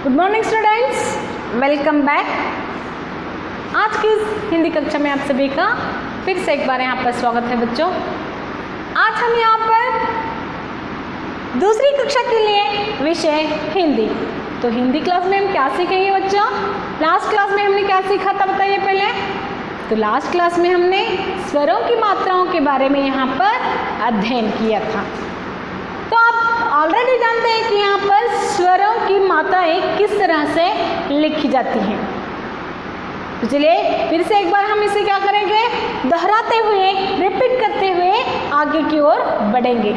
Good morning students, welcome back. आज की इस हिंदी कक्षा में आप सभी का फिर से एक बार यहाँ पर स्वागत है बच्चों। आज हम यहाँ पर दूसरी कक्षा के लिए विषय हिंदी। तो हिंदी क्लास में हम क्या सीखेंगे बच्चों? लास्ट क्लास में हमने क्या सीखा था बताइए पहले। तो लास्ट क्लास में हमने स्वरों की मात्राओं के बारे में यहाँ पर अध्ययन किया था। तो आप ऑलरेडी जानते हैं कि यहाँ पर स्वरों की मात्राएं किस तरह से लिखी जाती हैं। तो चलिए फिर से एक बार हम इसे क्या करेंगे, दोहराते हुए, रिपीट करते हुए आगे की ओर बढ़ेंगे।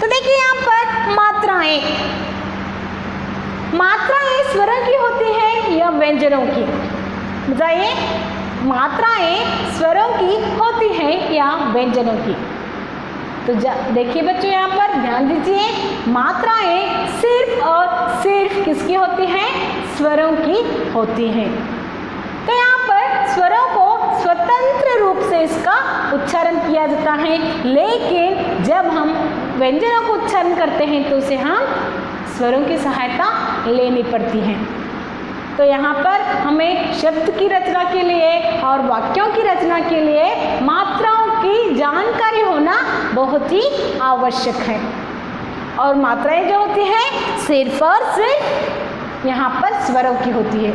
तो देखिए यहाँ पर मात्राएं स्वरों की होती हैं या व्यंजनों की? बताइए, मात्राएं स्वरों की होती हैं या व्यंजनों की? तो देखिए बच्चों, यहाँ पर ध्यान दीजिए, मात्राएं सिर्फ और सिर्फ किसकी होती हैं? स्वरों की होती हैं। तो यहाँ पर स्वरों को स्वतंत्र रूप से इसका उच्चारण किया जाता है, लेकिन जब हम व्यंजनों को उच्चारण करते हैं तो उसे हम स्वरों की सहायता लेनी पड़ती है। तो यहाँ पर हमें शब्द की रचना के लिए और वाक्यों की रचना के लिए मात्राओं की जानकारी होना बहुत ही आवश्यक है। और मात्राएं जो होती हैं सिर्फ और सिर्फ यहाँ पर स्वरों की होती है।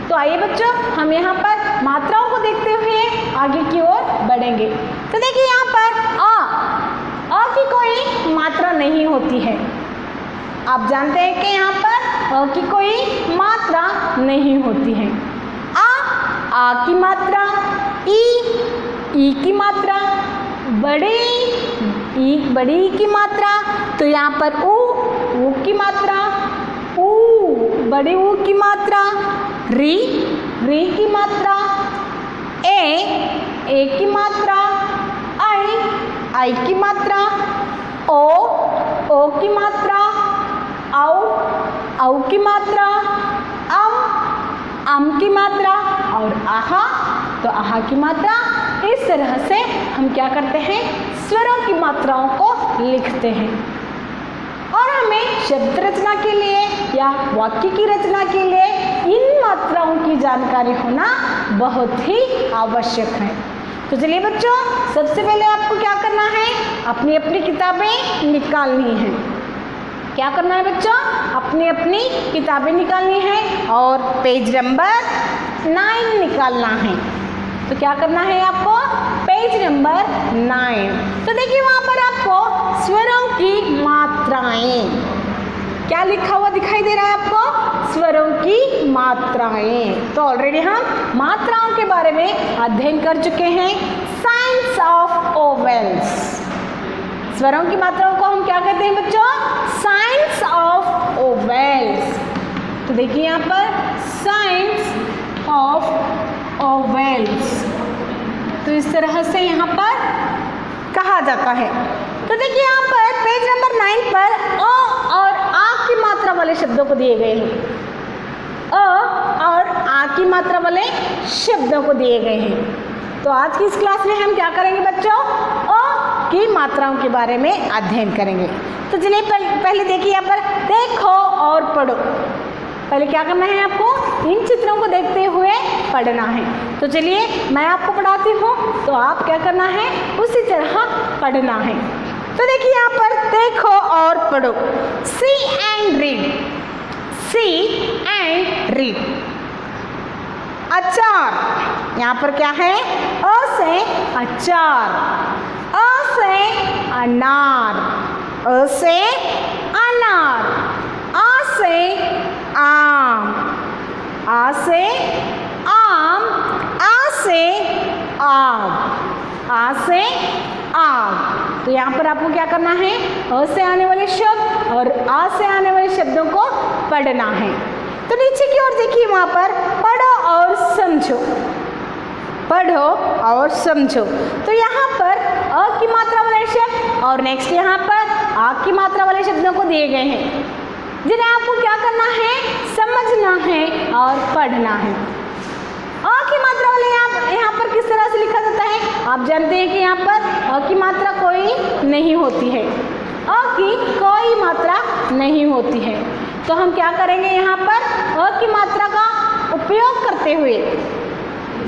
तो आइए बच्चों, हम यहाँ पर मात्राओं को देखते हुए आगे की ओर बढ़ेंगे। तो देखिए यहाँ पर अ की कोई मात्रा नहीं होती है। आप जानते हैं कि यहाँ पर अ की कोई मात्रा नहीं होती है। आ की मात्रा, ई की मात्रा, बड़ी की मात्रा। तो यहाँ पर ऊ की मात्रा, बड़ी ऊ की मात्रा, री की मात्रा, ए की मात्रा, आई की मात्रा, ओ की मात्रा, औ की मात्रा, अम की मात्रा और आहा, तो आहा की मात्रा। इस तरह से हम क्या करते हैं, स्वरों की मात्राओं को लिखते हैं। और हमें शब्द रचना के लिए या वाक्य की रचना के लिए इन मात्राओं की जानकारी होना बहुत ही आवश्यक है। तो चलिए बच्चों, सबसे पहले आपको क्या करना है, अपनी अपनी किताबें निकालनी है। क्या करना है बच्चों? अपनी अपनी किताबें निकालनी है और पेज नंबर 9 निकालना है। तो क्या करना है आपको? Page number 9। तो देखिए वहाँ पर आपको स्वरों की मात्राएं, क्या लिखा हुआ दिखाई दे रहा है आपको? स्वरों की मात्राएं। तो ऑलरेडी हम मात्राओं के बारे में अध्ययन कर चुके हैं, साइंस ऑफ ओवेल्स। स्वरों की मात्राओं को हम क्या कहते हैं बच्चों? Science of vowels. तो देखिए यहाँ पर साइंस ऑफ ओवेल्स, तो इस तरह से यहाँ पर कहा जाता है। तो देखिए यहाँ पर पेज नंबर 9 पर अ और आ की मात्रा वाले शब्दों को दिए गए हैं। अ और आ की मात्रा वाले शब्दों को दिए गए हैं। तो आज की इस क्लास में हम क्या करेंगे बच्चों? अ की मात्राओं के बारे में अध्ययन करेंगे। तो चलिए पहले देखिए यहाँ पर देखो और पढ़ो। पहले क्या करना है आपको? इन चित्रों को देखते हुए पढ़ना है। तो चलिए मैं आपको पढ़ाती हूँ, तो आप क्या करना है, उसी तरह पढ़ना है। तो देखिए यहाँ पर देखो और पढ़ो। See and read, see and read. अचार, यहाँ पर क्या है? अ से अचार, अ से अनार, अ से अनार, आ से आम, आ से आम, आ से आग, आ से आग। तो यहाँ पर आपको क्या करना है? अ से आने वाले शब्द और आ से आने वाले शब्दों को पढ़ना है। तो नीचे की ओर देखिए, वहाँ पर पढ़ो और समझो, पढ़ो और समझो। तो यहाँ पर अ की मात्रा वाले शब्द और नेक्स्ट यहाँ पर आ की मात्रा वाले शब्दों को दिए गए हैं, जिन्हें आपको क्या करना है? समझना है और पढ़ना है। अ की मात्रा वाले यहाँ पर किस तरह से लिखा जाता है? आप जानते हैं कि यहाँ पर अ की मात्रा कोई नहीं होती है, अ की कोई मात्रा नहीं होती है। तो हम क्या करेंगे यहाँ पर अ की मात्रा का उपयोग करते हुए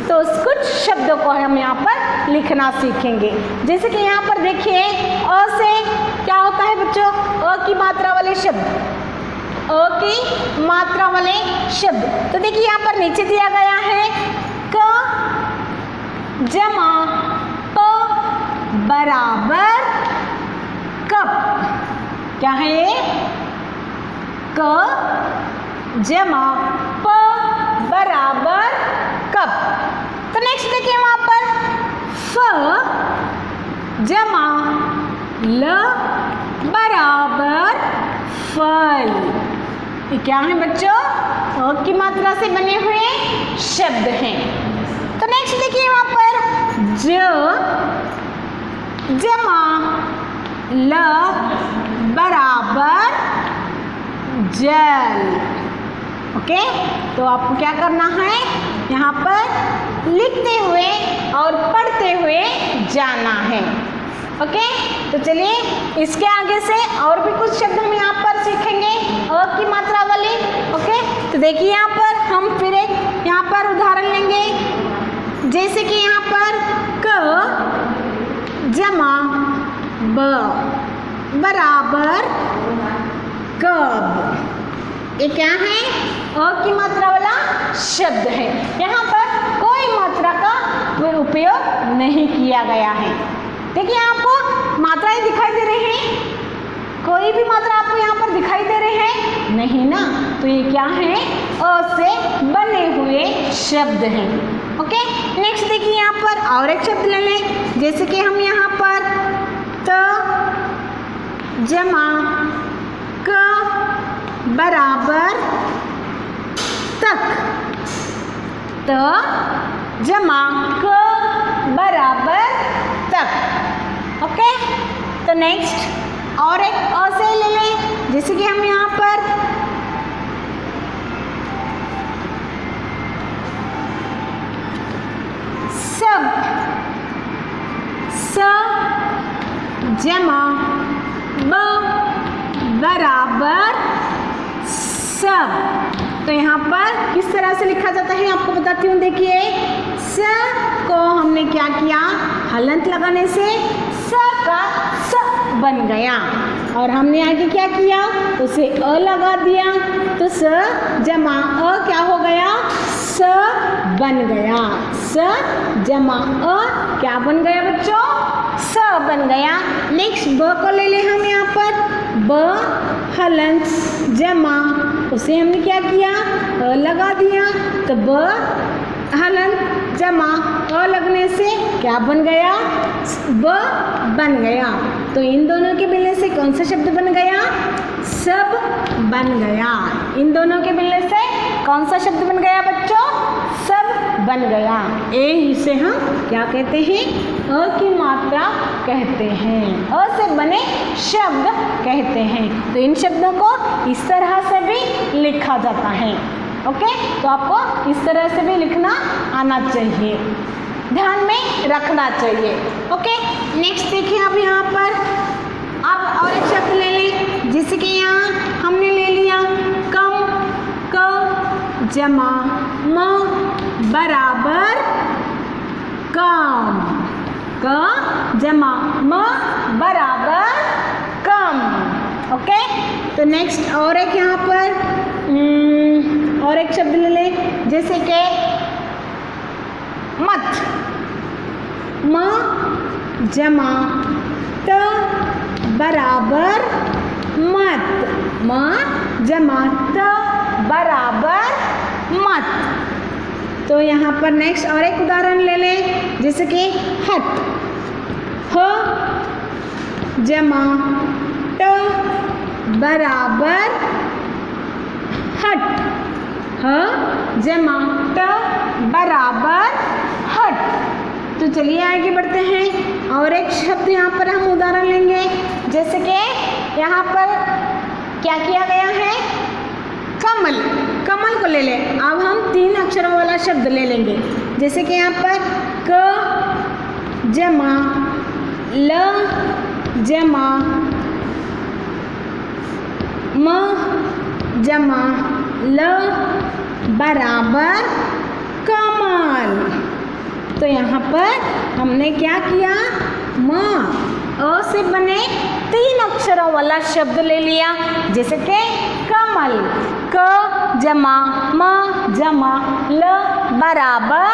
तो कुछ शब्दों को हम यहाँ पर लिखना सीखेंगे। जैसे कि यहाँ पर देखिए अ से क्या होता है बच्चों, अ की मात्रा वाले शब्द, अ की मात्रा वाले शब्द। तो देखिए यहाँ पर नीचे दिया गया है क जमा प बराबर कप। क्या है ये, क जमा प बराबर कप। तो नेक्स्ट देखिए वहां पर फ जमा ल बराबर फल। ये क्या है बच्चों, अ की मात्रा से बने हुए शब्द हैं। तो नेक्स्ट देखिए वहां पर ज जमा ल बराबर जल। ओके, तो आपको क्या करना है, यहाँ पर लिखते हुए और पढ़ते हुए जाना है। ओके, तो चलिए इसके आगे से और भी कुछ शब्द हम यहाँ पर सीखेंगे अ की मात्रा वाले। ओके, तो देखिए यहाँ पर हम फिर एक यहाँ पर उदाहरण लेंगे। जैसे कि यहाँ पर क जमा ब बराबर कब। ये क्या है, अ की मात्रा वाला शब्द है। यहाँ पर कोई मात्रा का उपयोग नहीं किया गया है। देखिए आपको मात्राएं दिखाई दे रही हैं, कोई भी मात्रा आपको यहाँ पर दिखाई दे रही है नहीं ना, तो ये क्या है, अ से बने हुए शब्द हैं। ओके, नेक्स्ट देखिए यहाँ पर और एक शब्द ले लें। जैसे कि हम यहाँ पर त जमा क बराबर तक, त जमा क बराबर तक। ओके, तो नेक्स्ट और एक अ से ले लें। जैसे कि हम यहाँ पर सब स जमा ब बराबर सब। तो यहाँ पर किस तरह से लिखा जाता है आपको बताती हूँ। देखिए स को हमने क्या किया, हलंत लगाने से स का स बन गया और हमने आगे क्या किया, उसे अ लगा दिया तो स जमा अ क्या हो गया, स बन गया। स जमा अ क्या बन गया बच्चों, स बन गया। नेक्स्ट ब को ले ले हम यहाँ पर, ब हलंत जमा, उसे हमने क्या किया, अ लगा दिया तो ब हलंत जमा अ लगने से क्या बन गया, ब बन गया। तो इन दोनों के मिलने से कौन सा शब्द बन गया, सब बन गया। इन दोनों के मिलने से कौन सा शब्द बन गया बच्चों, सब बन गया। ए इसे हम क्या कहते हैं, अ की मात्रा कहते हैं, अ से बने शब्द कहते हैं। तो इन शब्दों को इस तरह से भी लिखा जाता है। ओके, तो आपको इस तरह से भी लिखना आना चाहिए, ध्यान में रखना चाहिए। ओके, नेक्स्ट देखिए अब यहाँ पर अब और एक शब्द ले लें। जैसे कि यहाँ हमने ले लिया कम, क जमा म बराबर कम, क जमा म बराबर कम। ओके, तो नेक्स्ट और एक यहाँ पर और एक शब्द ले लें। जैसे कि मत, म जमा त बराबर मत, म जमा त बराबर मत। तो यहाँ पर नेक्स्ट और एक उदाहरण ले लें। जैसे कि हट, ह जमा ट बराबर हट, ह जमा ट बराबर हट। तो चलिए आगे बढ़ते हैं और एक शब्द यहाँ पर हम उदाहरण लेंगे। जैसे कि यहाँ पर क्या किया गया है, कमल, कमल को ले लें। अब हम 3 अक्षरों वाला शब्द ले लेंगे। जैसे कि यहाँ पर क जमा ल जमा म जमा ल बराबर कमल। तो यहाँ पर हमने क्या किया, म अ से बने 3 अक्षरों वाला शब्द ले लिया, जैसे कि कमल, क जमा म जमा ल बराबर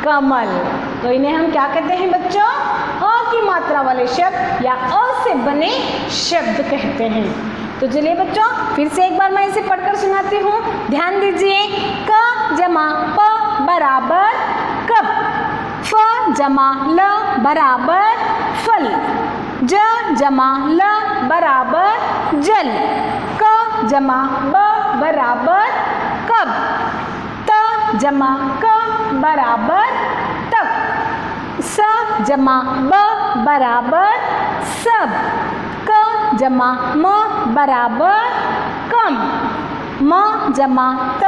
कमल। तो इन्हें हम क्या कहते हैं बच्चों, अ की मात्रा वाले शब्द या अ से बने शब्द कहते हैं। तो चलिए बच्चों फिर से एक बार मैं इसे पढ़कर सुनाती हूँ, ध्यान दीजिए। क जमा प बराबर कप, फ जमा ल बराबर फल, ज जमा ल बराबर जल, क जमा ब बराबर कब, त जमा क बराबर तक, स जमा ब बराबर सब, क जमा म बराबर कम, म जमा त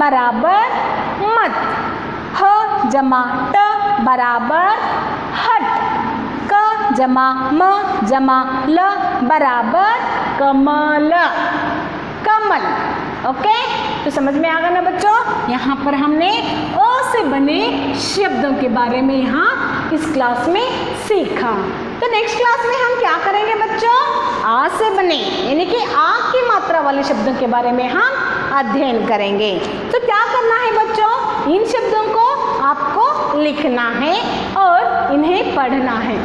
बराबर मत, ह जमा ट बराबर हट, क जमा म जमा ल बराबर कमल, कमल। ओके, तो समझ में आ गया ना बच्चों। यहाँ पर हमने अ से बने शब्दों के बारे में यहाँ इस क्लास में सीखा। तो नेक्स्ट क्लास में हम क्या करेंगे बच्चों, आ से बने यानी कि आ की मात्रा वाले शब्दों के बारे में हम अध्ययन करेंगे। तो क्या करना है बच्चों, इन शब्दों को आपको लिखना है और इन्हें पढ़ना है।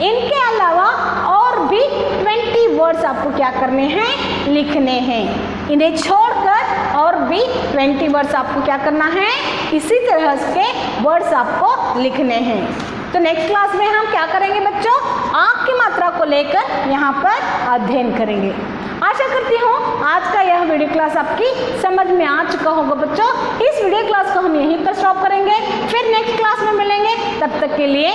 इनके अलावा और भी 20 वर्ड्स आपको क्या करने हैं, लिखने हैं। इन्हें छोड़कर और भी 20 वर्ड्स आपको क्या करना है, इसी तरह के वर्ड्स आपको लिखने हैं। तो नेक्स्ट क्लास में हम क्या करेंगे बच्चों, आँख की मात्रा को लेकर यहाँ पर अध्ययन करेंगे। आशा करती हूँ आज का यह वीडियो क्लास आपकी समझ में आ चुका होगा बच्चों। इस वीडियो क्लास को हम यहीं पर स्टॉप करेंगे, फिर नेक्स्ट क्लास में मिलेंगे। तब तक के लिए